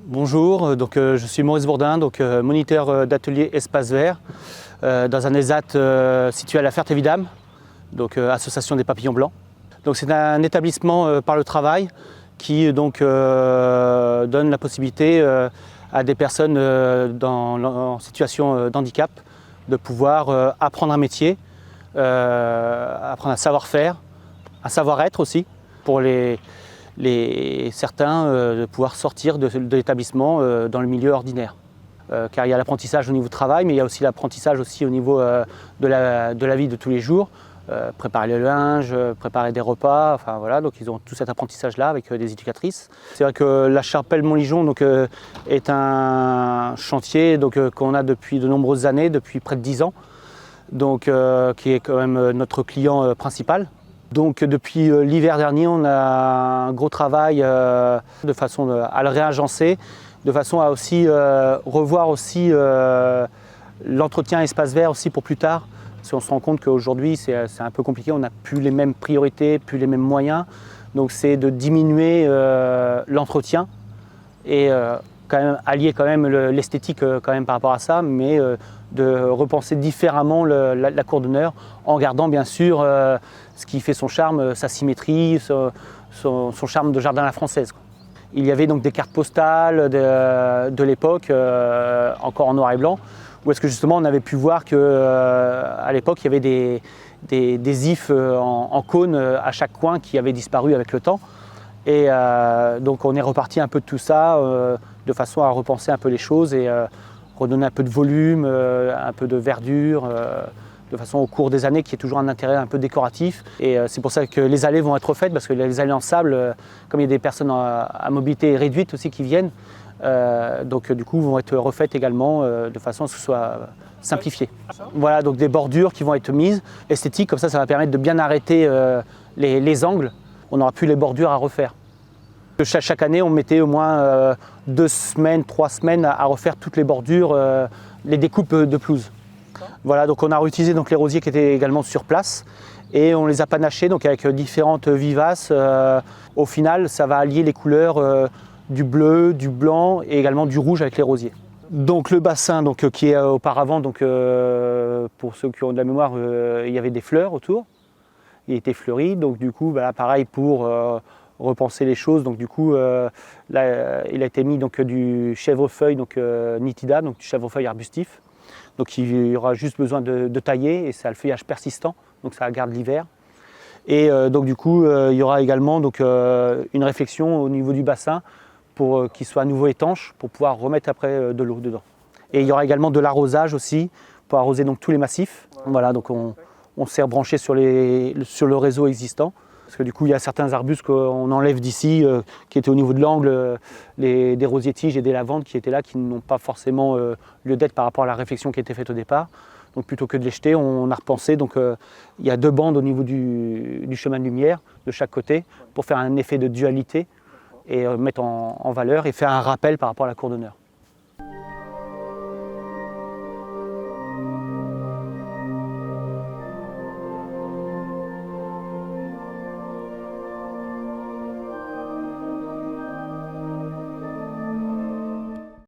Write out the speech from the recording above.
Bonjour, je suis Maurice Bourdin, moniteur d'atelier Espace Vert dans un ESAT situé à La Ferté-Vidame, association des papillons blancs. C'est un établissement par le travail qui donne la possibilité à des personnes en situation de handicap de pouvoir apprendre un métier, apprendre un savoir-faire, un savoir-être aussi pour certains de pouvoir sortir de l'établissement dans le milieu ordinaire. Car il y a l'apprentissage au niveau du travail, mais il y a aussi l'apprentissage au niveau de la vie de tous les jours. Préparer le linge, préparer des repas, enfin voilà, donc ils ont tout cet apprentissage-là avec des éducatrices. C'est vrai que la chapelle Montligeon est un chantier qu'on a depuis de nombreuses années, depuis près de 10 ans, qui est quand même notre client principal. Depuis l'hiver dernier, on a un gros travail de façon à le réagencer, de façon à aussi revoir aussi l'entretien espace vert aussi pour plus tard. Parce qu'on se rend compte qu'aujourd'hui c'est un peu compliqué, on n'a plus les mêmes priorités, plus les mêmes moyens. Donc c'est de diminuer l'entretien et quand même allier quand même l'esthétique quand même par rapport à ça, mais de repenser différemment la cour d'honneur en gardant bien sûr ce qui fait son charme, sa symétrie, son charme de jardin à la française. Il y avait donc des cartes postales de l'époque, encore en noir et blanc, où est-ce que justement on avait pu voir qu'à l'époque il y avait des ifs en cône à chaque coin qui avaient disparu avec le temps. Et donc on est reparti un peu de tout ça, de façon à repenser un peu les choses et redonner un peu de volume, un peu de verdure, de façon au cours des années, qui est toujours un intérêt un peu décoratif. Et c'est pour ça que les allées vont être refaites, parce que les allées en sable, comme il y a des personnes à mobilité réduite aussi qui viennent, du coup vont être refaites également de façon à ce que ce soit simplifié. Voilà, donc des bordures qui vont être mises, esthétiques, comme ça va permettre de bien arrêter les angles. On n'aura plus les bordures à refaire. Chaque année, on mettait au moins 2 semaines, 3 semaines à refaire toutes les bordures, les découpes de pelouse. Voilà, donc on a réutilisé les rosiers qui étaient également sur place et on les a panachés avec différentes vivaces. Au final, ça va allier les couleurs du bleu, du blanc et également du rouge avec les rosiers. Donc le bassin qui est auparavant, pour ceux qui ont de la mémoire, il y avait des fleurs autour. Il était fleuri, donc du coup, pareil pour repenser les choses. Donc du coup, là, il a été mis du chèvrefeuille nitida, du chèvrefeuille arbustif. Donc il y aura juste besoin de tailler et ça a le feuillage persistant, donc ça garde l'hiver. Et du coup, il y aura également une réflexion au niveau du bassin pour qu'il soit à nouveau étanche, pour pouvoir remettre après de l'eau dedans. Et il y aura également de l'arrosage aussi, pour arroser tous les massifs. Voilà, donc on s'est rebranché sur le réseau existant. Parce que du coup, il y a certains arbustes qu'on enlève d'ici, qui étaient au niveau de l'angle, des rosiers tiges et des lavandes qui étaient là, qui n'ont pas forcément lieu d'être par rapport à la réflexion qui a été faite au départ. Donc plutôt que de les jeter, on a repensé. Il y a 2 bandes au niveau du chemin de lumière de chaque côté pour faire un effet de dualité et mettre en valeur et faire un rappel par rapport à la cour d'honneur.